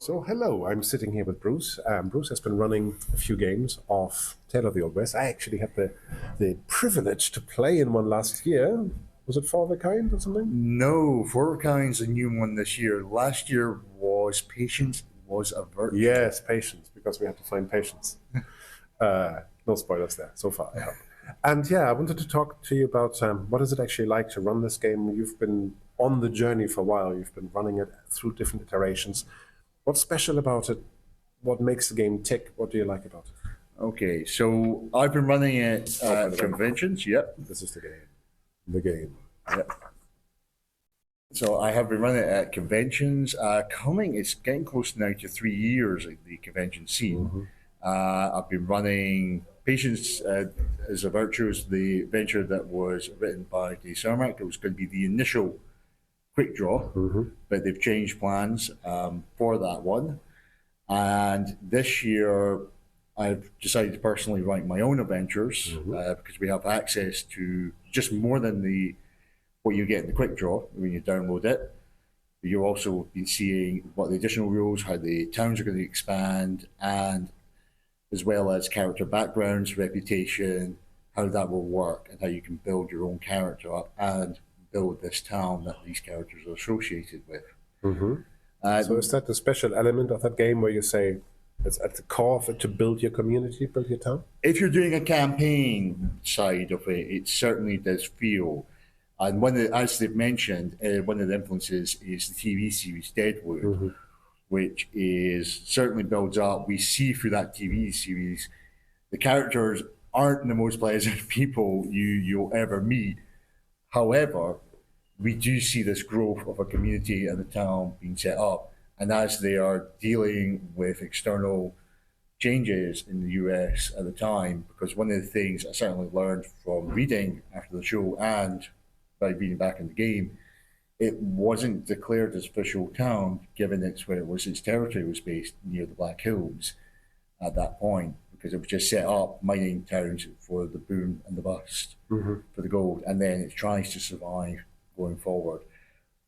So hello, I'm sitting here with Bruce. Bruce has been running a few games of Tale of the Old West. I actually had the privilege to play in one last year. Was it For the Kind or something? No, For the Kind's a new one this year. Last year was Patience was a Virtue. Yes, Patience, because we had to find Patience. No spoilers there, so far, I hope. And yeah, I wanted to talk to you about what is it actually like to run this game. You've been on the journey for a while. You've been running it through different iterations. What's special about it? What makes the game tick? What do you like about it? Okay, so I've been running it at conventions. Yep. This is the game. The game. Yep. So I have been running it at conventions. It's getting close now to 3 years at the convention scene. I've been running Patience as a Virtue, is the adventure that was written by Dave Cermak. It was going to be the initial quick draw, but they've changed plans for that one. And this year, I've decided to personally write my own adventures because we have access to just more than what you get in the quick draw when you download it. You've also been seeing what the additional rules, how the towns are going to expand, and as well as character backgrounds, reputation, how that will work, and how you can build your own character up and build this town that these characters are associated with. So is that the special element of that game where you say it's at the core of it to build your community, build your town? If you're doing a campaign side of it, it certainly does feel. And as they've mentioned, one of the influences is the TV series Deadwood, which certainly builds up. We see through that TV series, the characters aren't the most pleasant people you'll ever meet. However, we do see this growth of a community and the town being set up. And as they are dealing with external changes in the US at the time, because one of the things I certainly learned from reading after the show and by reading back in the game, it wasn't declared as official town, given its territory was based near the Black Hills at that point, because it was just set up mining towns for the boom and the bust for the gold, and then it tries to survive going forward.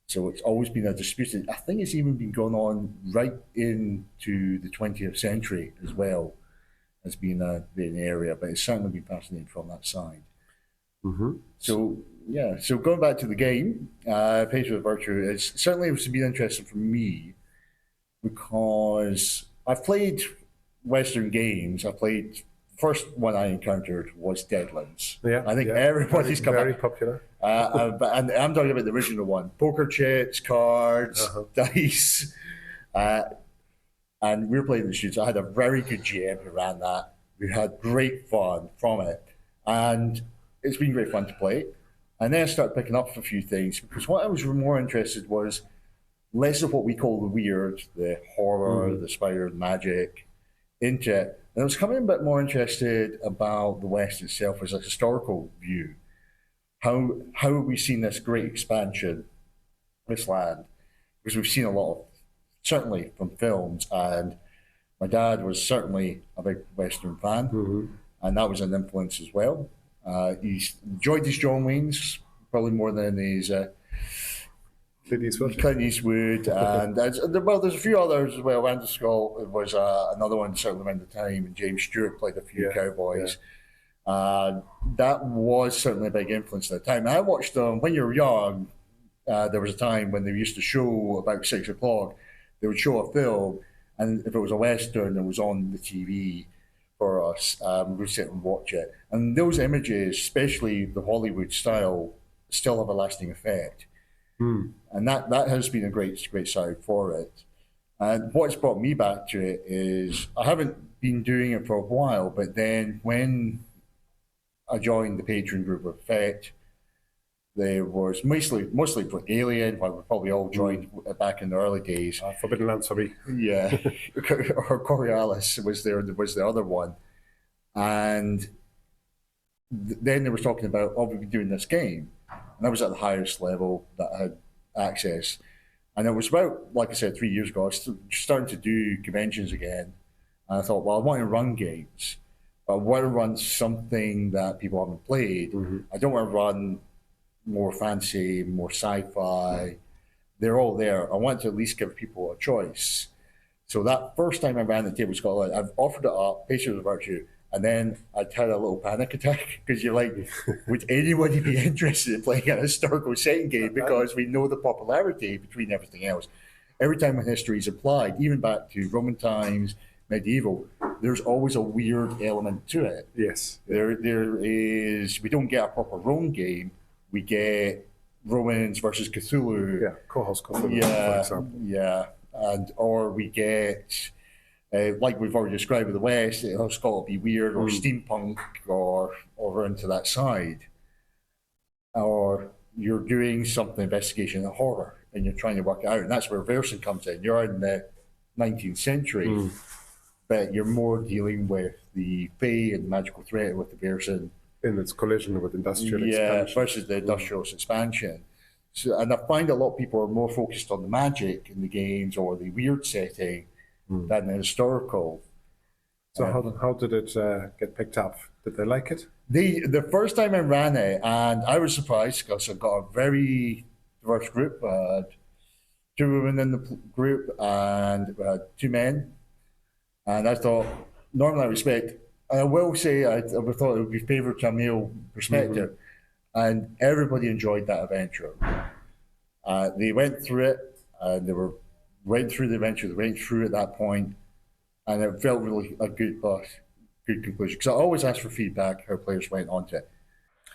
So it's always been a disputed. I think it's even been going on right into the 20th century as well as being an area, but it's certainly been fascinating from that side. So yeah, so going back to the game, Patience with Virtue, it's certainly been interesting for me because I've played Western games. First one I encountered was Deadlands. Yeah, I think everybody's come very back. popular. And I'm talking about the original one: poker chips, cards, dice, and we were playing the shoots. I had a very good GM who ran that. We had great fun from it, and it's been great fun to play. And then I started picking up a few things because what I was more interested was less of what we call the weird, the horror, the spider magic, into it. And I was coming a bit more interested about the West itself as a historical view. How have we seen this great expansion of this land? Because we've seen a lot of, certainly from films, and my dad was certainly a big Western fan, and that was an influence as well. He's enjoyed his John Wayne's probably more than his Clint Eastwood, and there's a few others as well. Andy Scott was another one certainly around the time, and James Stewart played a few cowboys. That was certainly a big influence at the time. I watched them when you were young. There was a time when they used to show about 6 o'clock. They would show a film, and if it was a Western, it was on the TV for us. We would sit and watch it. And those images, especially the Hollywood style, still have a lasting effect. And that has been a great side for it. And what's brought me back to it is I haven't been doing it for a while, but then when I joined the Patreon group of Effect, there was mostly for Alien, where we probably all joined back in the early days. Forbidden Lands for me. Yeah, or Coriolis was the other one, and then they were talking about, oh, we'll be doing this game, and I was at the highest level that I had access, and it was about, like I said, 3 years ago. I was starting to do conventions again, and I thought, well, I want to run games, but I want to run something that people haven't played. I don't want to run more fancy, more sci-fi. They're all there. I want to at least give people a choice. So that first time I ran the Table Scotland, I've offered it up, Patience of Virtue, and then I'd had a little panic attack because you're like, would anybody be interested in playing a historical setting game? Because we know the popularity between everything else. Every time when history is applied, even back to Roman times, medieval, there's always a weird element to it. Yes. There is, we don't get a proper Rome game, we get Romans versus Cthulhu. Yeah, co-host Cthulhu, for example. Yeah, or we get, like we've already described with the West, it's got to be weird, or steampunk, or into that side. Or you're doing something investigation and horror, and you're trying to work it out, and that's where versing comes in. You're in the 19th century, but you're more dealing with the Fae and magical threat with the versing. In its collision with industrial expansion. Versus the industrial expansion. So, and I find a lot of people are more focused on the magic in the games or the weird setting than the historical. So how did it get picked up? Did they like it? The first time I ran it, and I was surprised because I got a very diverse group. Two women in the group and two men. And I thought, normally I respect, I will say I thought it would be favoured to a male perspective, and everybody enjoyed that adventure. They went through it, and went through the adventure, they went through at that point, and it felt really a good conclusion. Because I always ask for feedback how players went on to it.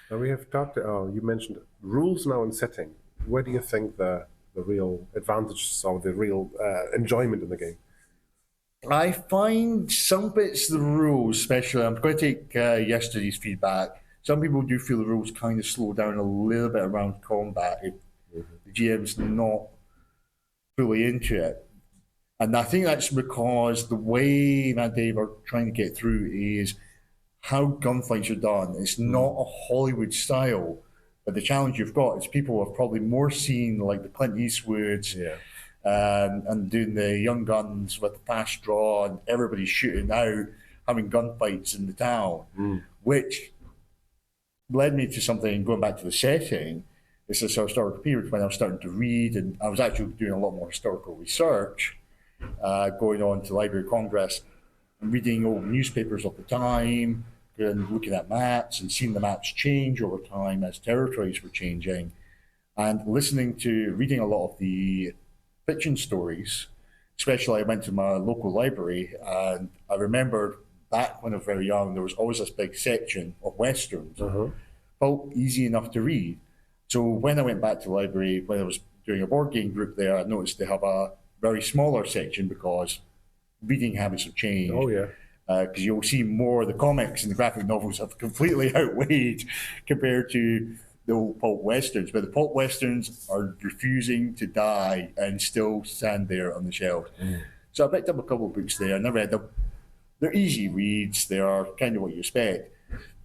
Now we have talked, you mentioned rules now and setting. Where do you think the real advantages or the real enjoyment in the game? I find some bits of the rules, especially, I'm going to take yesterday's feedback. Some people do feel the rules kind of slow down a little bit around combat if the GM's not fully into it. And I think that's because the way Matt Dave are trying to get through is how gunfights are done. It's not a Hollywood style, but the challenge you've got is people have probably more seen like the Clint Eastwoods. And doing the young guns with the fast draw and everybody shooting out, having gunfights in the town, which led me to something, going back to the setting, it's this historical period when I was starting to read, and I was actually doing a lot more historical research, going on to Library of Congress and reading old newspapers of the time, and looking at maps and seeing the maps change over time as territories were changing, and reading a lot of the fiction stories. Especially I went to my local library, and I remember back when I was very young, there was always this big section of Westerns, felt easy enough to read. So when I went back to the library, when I was doing a board game group there, I noticed they have a very smaller section because reading habits have changed. Oh yeah. Because you'll see more, the comics and the graphic novels have completely outweighed compared to the old pulp westerns, but the pulp westerns are refusing to die and still stand there on the shelf. So I picked up a couple of books there and I read them. They're easy reads, they are kind of what you expect.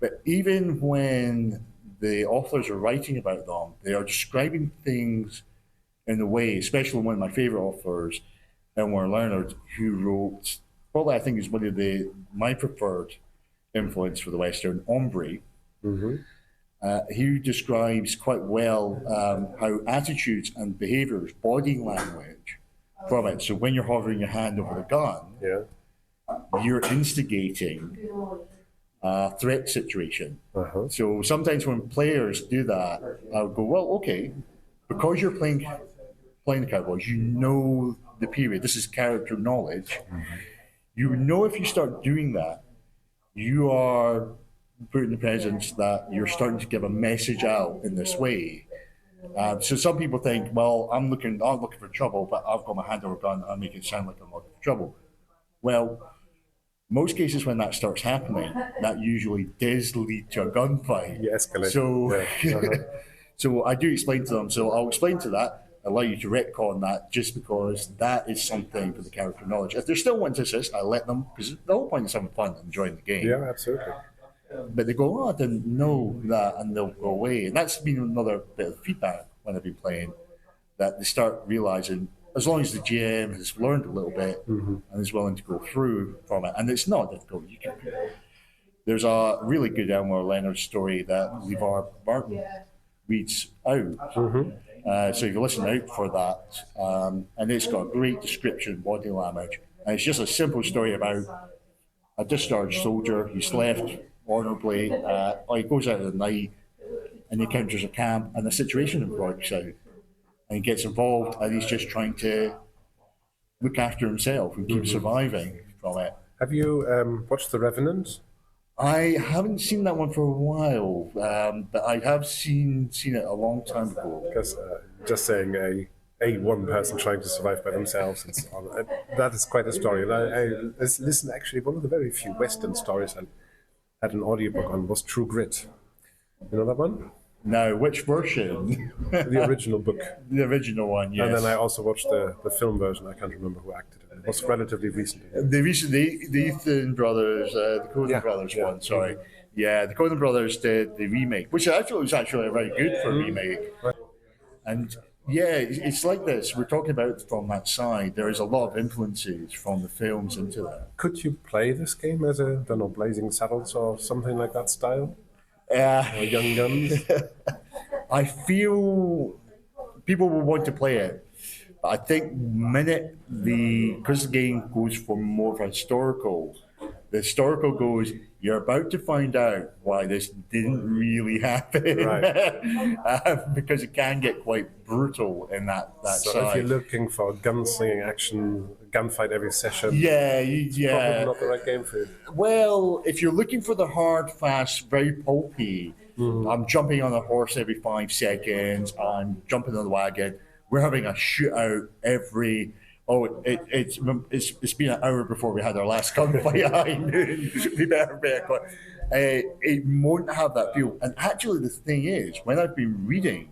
But even when the authors are writing about them, they are describing things in a way, especially one of my favorite authors, Elmore Leonard, who wrote, probably I think is one of my preferred influence for the Western, Ombre. He describes quite well how attitudes and behaviours, body language from it. So when you're hovering your hand over the gun, you're instigating a threat situation. So sometimes when players do that, I'll go, well, okay, because you're playing the Cowboys, you know the period. This is character knowledge. You know if you start doing that, you are putting the presence that you're starting to give a message out in this way. So some people think, well, I'm looking for trouble, but I've got my hand over a gun and I make it sound like I'm looking for trouble. Well, most cases when that starts happening, that usually does lead to a gunfight. Escalate. So, so I do explain to them. So I'll explain to that, allow you to retcon that, just because that is something for the character knowledge. If they're still wanting to assist, I let them, because the whole point is having fun and enjoying the game. Yeah, absolutely. But they go, oh, I didn't know that, and they'll go away. And that's been another bit of feedback when I've been playing, that they start realizing, as long as the GM has learned a little bit and is willing to go through from it, and it's not difficult. There's a really good Elmore Leonard story that LeVar Burton reads out. So you can listen out for that. And it's got a great description, body language. And it's just a simple story about a discharged soldier. He's left honourably. He goes out at the night and he encounters a camp, and a situation breaks out. And he gets involved, and he's just trying to look after himself and keep surviving from it. Have you watched The Revenant? I haven't seen that one for a while, but I have seen it a long time ago. Because just saying a one person trying to survive by themselves and so on, that is quite a story. And I listened, actually, one of the very few Western stories I had an audiobook on was True Grit. You know that one? No, which version? The original book. The original one, yes. And then I also watched the film version. I can't remember who acted it. It was relatively recent. The Ethan brothers, the Coen brothers one, sorry. Yeah, the Coen brothers did the remake, which actually was actually very good for a remake. And yeah, it's like this. We're talking about from that side. There is a lot of influences from the films into that. Could you play this game as a, I don't know, Blazing Saddles or something like that style? Or Young Guns? I feel people will want to play it. But I think because the game goes for more of a historical, the historical goes, you're about to find out why this didn't really happen. Right. Because it can get quite brutal in that So side. if you're looking for gunslinger action, gunfight every session, yeah. probably not the right game for you. Well, if you're looking for the hard, fast, very pulpy, I'm jumping on a horse every 5 seconds, I'm jumping on the wagon, we're having a shootout every... it's been an hour before we had our last gunfight. I knew we better quick. It won't have that feel. And actually, the thing is, when I've been reading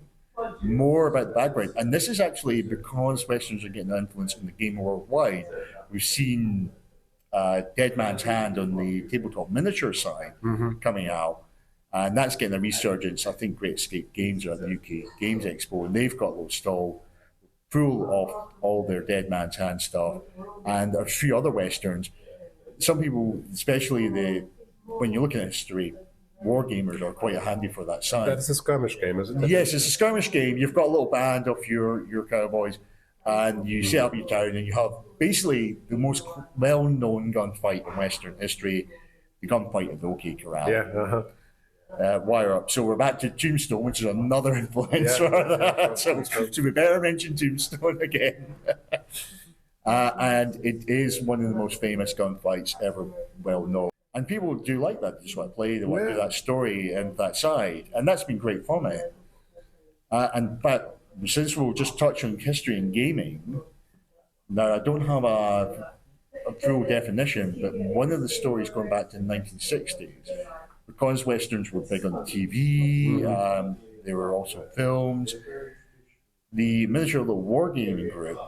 more about the background, and this is actually because Westerns are getting influence in the game worldwide, we've seen Dead Man's Hand on the tabletop miniature side coming out. And that's getting a resurgence. I think Great Escape Games are at the UK Games Expo, and they've got those stall full of all their Dead Man's Hand stuff, and a few other Westerns. Some people, especially when you look at history, wargamers are quite handy for that side. That's a skirmish game, isn't it? Yes, it's a skirmish game. You've got a little band of your cowboys, and you set up your town, and you have basically the most well-known gunfight in Western history, the gunfight at the OK Corral. Yeah, Wire up. So we're back to Tombstone, which is another influence for that. So we better mention Tombstone again. And it is one of the most famous gunfights ever well known. And people do like that. They just want to play. They want to do that story and that side. And that's been great for me. But since we'll just touch on history and gaming, now I don't have a full definition, but one of the stories going back to the 1960s, because Westerns were big on the TV, they were also filmed. The Miniature Little Wargaming group,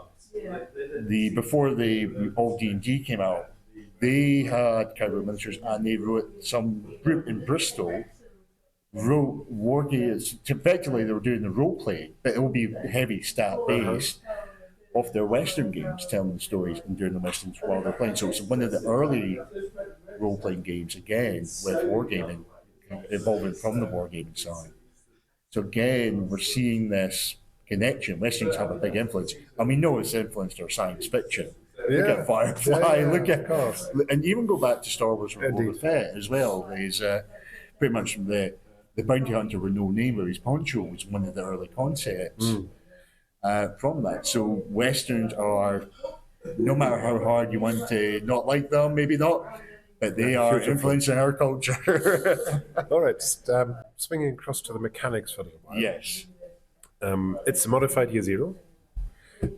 before the old D&D came out, they had cowboy miniatures, and they wrote, some group in Bristol wrote war games. Effectively, they were doing the role play, but it will be heavy stat based of their Western games, telling the stories and doing the Westerns while they're playing. So it's one of the early role-playing games, again, with wargaming, evolving from the wargaming side. So again, we're seeing this connection. Westerns have a big influence, and we know it's influenced our science fiction. Look at Firefly, look at... And even go back to Star Wars with Boba Fett as well. There's pretty much the bounty hunter with no name, or his poncho, was one of the early concepts from that. So Westerns are, no matter how hard you want to not like them, maybe not, but they are influencing our culture. All right, just swinging across to the mechanics for a little while. Yes. It's a modified year zero.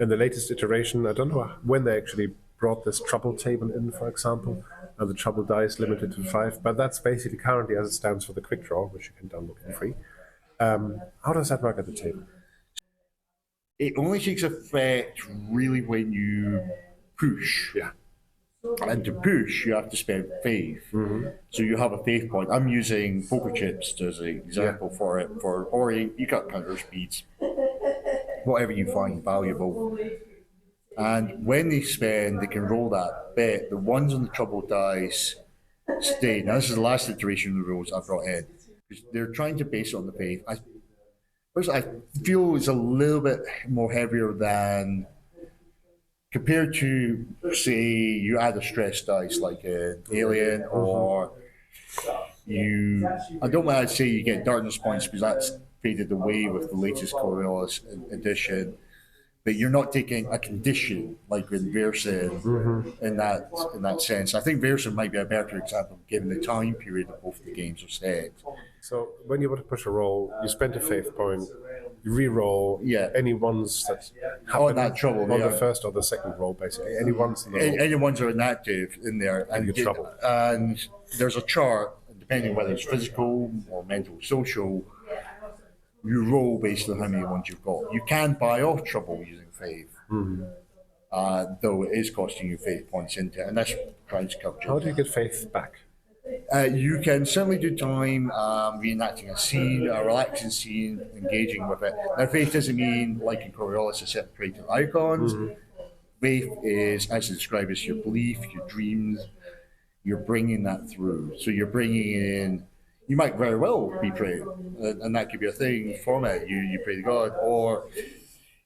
In the latest iteration, I don't know when they actually brought this trouble table in, for example, and the trouble dice limited to 5, but that's basically currently as it stands for the quick draw, which you can download for free. How does that work at the table? It only takes effect really when you push. Yeah. And to push, you have to spend faith. So you have a faith point. I'm using poker chips as an example for it, or you got counter speeds, whatever you find valuable. And when they spend, they can roll that bet. The ones on the trouble dice stay. Now, this is the last iteration of the rules I brought in. They're trying to base it on the faith. I feel it's a little bit more heavier than compared to, say, you add a stress dice like an Alien, or I don't want to say you get darkness points because that's faded away with the latest Coriolis edition, but you're not taking a condition like in Versa in that sense. I think Versa might be a better example given the time period that both the games are set. So when you want to push a roll, you spend a faith point, you re-roll any ones that happen on the first or the second roll, basically. Any ones in the roll. Any ones are inactive in there, and there's a chart, depending whether it's physical or mental, social. You roll based on how many ones you've got. You can buy off trouble using faith, though it is costing you faith points into it, and that's trying to cover. How do you get faith back? You can certainly do time reenacting a scene, a relaxing scene, engaging with it. Now, faith doesn't mean, like in Coriolis, a separated icons. Faith is, as described, as your belief, your dreams. You're bringing that through. So you're bringing in. You might very well be praying, and that could be a thing format. You pray to God, or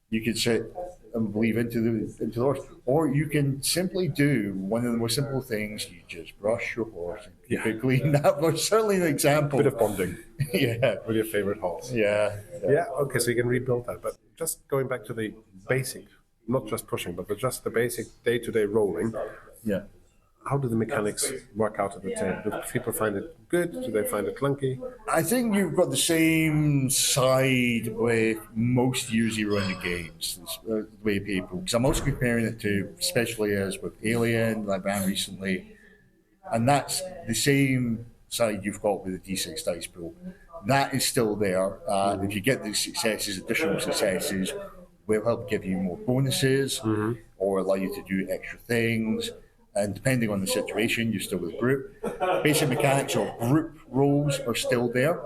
you can sit and believe into the Lord, or you can simply do one of the most simple things. You just brush your horse and keep it clean. That was certainly an example. Bit of bonding. With your favorite horse. Yeah. Okay, so you can rebuild that, but just going back to the basic, not just pushing, but just the basic day-to-day rolling. Yeah. How do the mechanics work out at the table? Do people find it good? Do they find it clunky? I think you've got the same side with most user-oriented games, the way people, because I'm also comparing it to, especially as with Alien, that I ran recently, and that's the same side you've got with the D6 dice pool. That is still there. If you get the successes, additional successes, will help give you more bonuses or allow you to do extra things. And depending on the situation, you're still with a group. Basic mechanics of group roles are still there.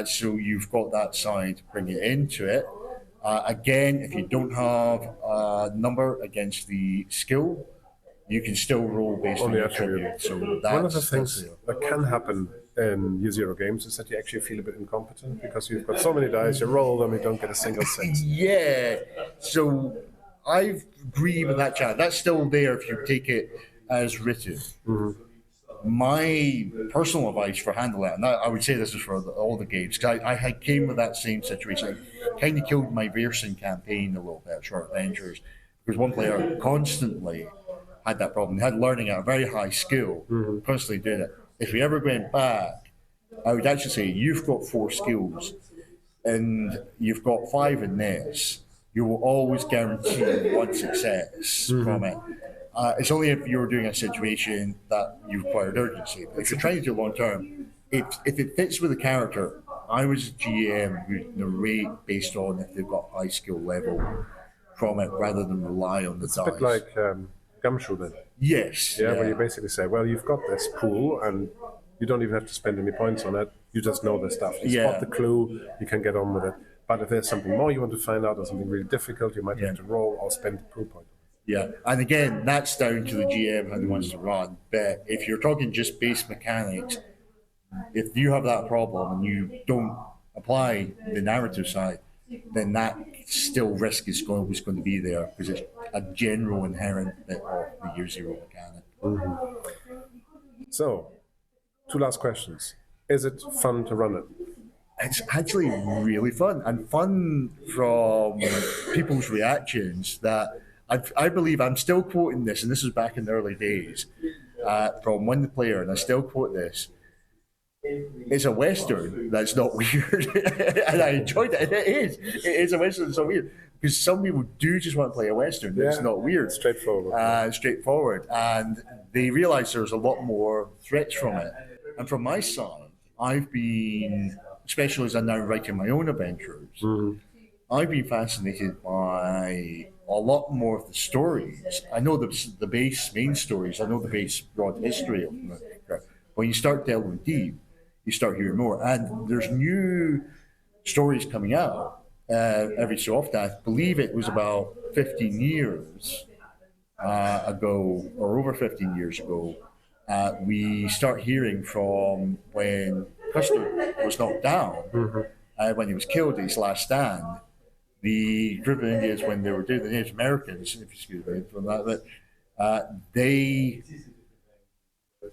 So you've got that side to bring it into it. Again, if you don't have a number against the skill, you can still roll based on the attribute. So one of the things that can happen in U0 games is that you actually feel a bit incompetent because you've got so many dice, you roll them, you don't get a single six. So I agree with that chat. That's still there if you take it as written. My personal advice for handling it, and I would say this is for all the games, because I came with that same situation. I kind of killed my Versen campaign a little bit, Short Adventures, because one player constantly had that problem. They had learning at a very high skill, constantly doing it. If we ever went back, I would actually say, you've got 4 skills, and you've got 5 in this. You will always guarantee 1 success from it. It's only if you're doing a situation that you require urgency. If you're trying to do long term, if it fits with the character, I was a GM who narrate based on if they've got high skill level from it rather than rely on the dice. It's a bit like Gumshoe then. Yes. Where you basically say, well, you've got this pool and you don't even have to spend any points on it. You just know the stuff. You spot the clue, you can get on with it. But if there's something more you want to find out or something really difficult, you might have to roll or spend a pool point. And again, that's down to the GM how he wants to run. But if you're talking just base mechanics, if you have that problem and you don't apply the narrative side, then that still risk is always going to be there because it's a general inherent bit of the year 0 mechanic. So, 2 last questions. Is it fun to run it? It's actually really fun, and fun from people's reactions that I believe I'm still quoting this, and this was back in the early days, from one player, and I still quote this. It's a Western that's not weird, and I enjoyed it. It is a Western that's not weird, because some people do just want to play a Western that's not weird. Straightforward, and they realize there's a lot more threats from it. And from my side, I've been, especially as I'm now writing my own adventures, I've been fascinated by a lot more of the stories. I know the base main stories, I know the base broad history of them. When you start delving deep, you start hearing more. And there's new stories coming out every so often. I believe it was about 15 years ago, or over 15 years ago, we start hearing from when Custer was knocked down, when he was killed at his last stand, the group of Indians, when they were doing the Native Americans, if you excuse me from that, but they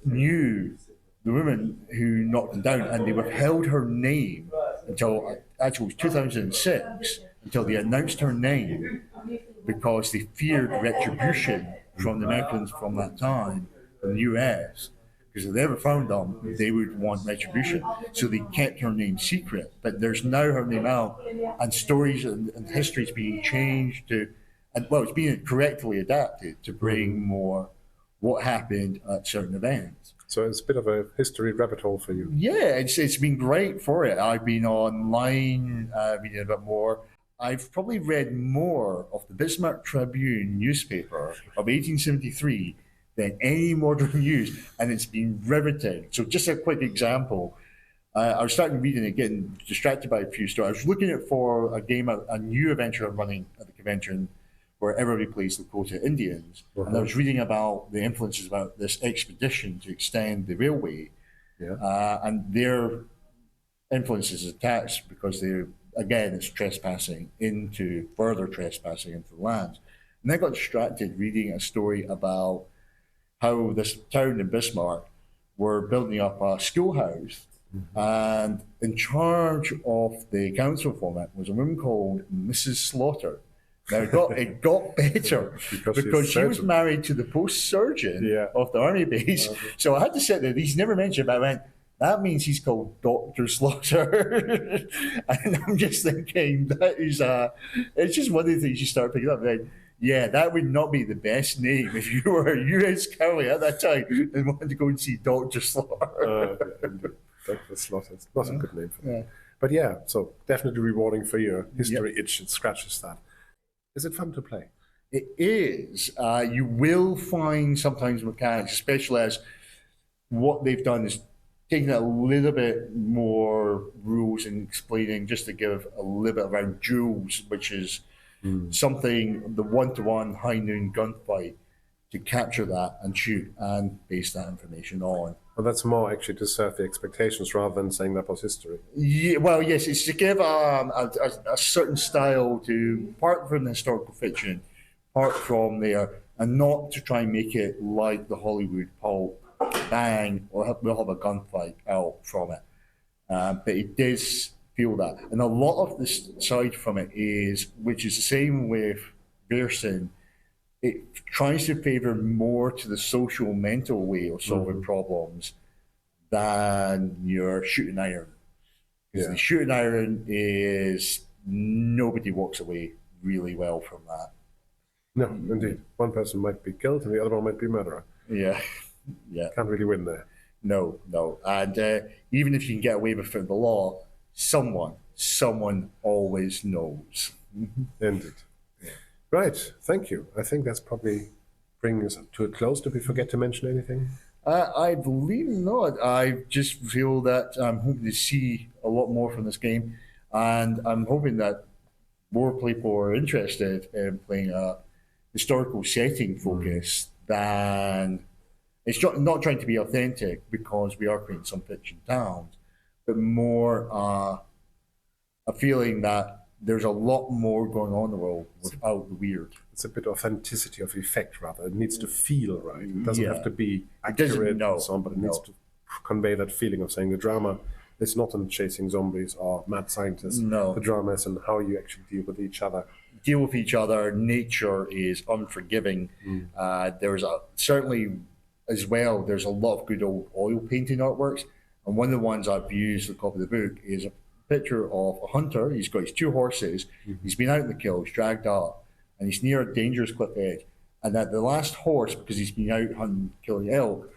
knew the woman who knocked them down, and they withheld her name until actually 2006, until they announced her name, because they feared retribution from the Americans from that time in the US. Because if they ever found them, they would want retribution. So they kept her name secret. But there's now her name out, and stories and history is being changed to, and well, it's being correctly adapted to bring more what happened at certain events. So it's a bit of a history rabbit hole for you. Yeah, it's been great for it. I've been online reading a bit more. I've probably read more of the Bismarck Tribune newspaper of 1873 than any modern news, and it's been riveting. So just a quick example. I was starting reading it, getting distracted by a few stories. I was looking at for a game, a new adventure I'm running at the convention, where everybody plays Lakota Indians. And I was reading about the influences about this expedition to extend the railway, and their influences attached because they're, again, it's further trespassing into the lands. And I got distracted reading a story about how this town in Bismarck were building up a schoolhouse, and in charge of the council for it was a woman called Mrs. Slaughter. Now it got better because she was married to the post surgeon of the army base. So I had to sit there. He's never mentioned, but I went, that means he's called Dr. Slaughter. And I'm just thinking that is it's just one of the things you start picking up. Like, yeah, that would not be the best name if you were a US Cowboy at that time and wanted to go and see Dr. Slaughter. Dr. Slaughter. It's not a good name for that. But yeah, so definitely rewarding for your history itch. It scratches that. Is it fun to play? It is. You will find sometimes mechanics, especially as what they've done is taking a little bit more rules and explaining just to give a little bit around duels, which is something, the one-to-one high noon gunfight, to capture that and shoot and base that information on. Well, that's more actually to serve the expectations rather than saying that was history. Yeah, well, yes, it's to give a certain style to, part from the historical fiction, part from there, and not to try and make it like the Hollywood pulp, bang, or we'll have a gunfight out from it. But it does feel that. And a lot of this side from it is, which is the same with Gerson, it tries to favor more to the social mental way of solving problems than your shooting iron. Because the shooting iron is, nobody walks away really well from that. No, indeed. One person might be killed and the other one might be murderer. Yeah. Can't really win there. No. And even if you can get away with the law, someone always knows. Indeed. Right, thank you. I think that's probably bringing us to a close. Did we forget to mention anything? I believe not. I just feel that I'm hoping to see a lot more from this game, and I'm hoping that more people are interested in playing a historical setting focus than it's not trying to be authentic, because we are creating some fiction towns, but more a feeling that there's a lot more going on in the world without the weird. It's a bit authenticity of effect, rather. It needs to feel right. It doesn't have to be accurate and so on, but it needs to convey that feeling of saying the drama is not in chasing zombies or mad scientists. No. The drama is in how you actually deal with each other. Nature is unforgiving. There's certainly, as well, there's a lot of good old oil painting artworks. And one of the ones I've used to copy the book is a picture of a hunter. He's got his 2 horses. He's been out in the kills, dragged up, and he's near a dangerous cliff edge. And at the last horse, because he's been out hunting, killing elk,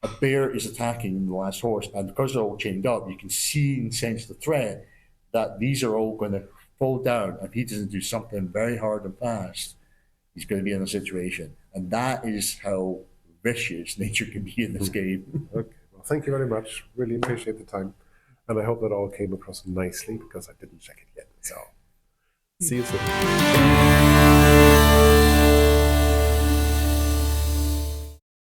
a bear is attacking the last horse. And because they're all chained up, you can see and sense the threat that these are all going to fall down. If he doesn't do something very hard and fast, he's going to be in a situation. And that is how vicious nature can be in this game. Okay, well, thank you very much. Really appreciate the time. And I hope that all came across nicely, because I didn't check it yet. So, see you soon.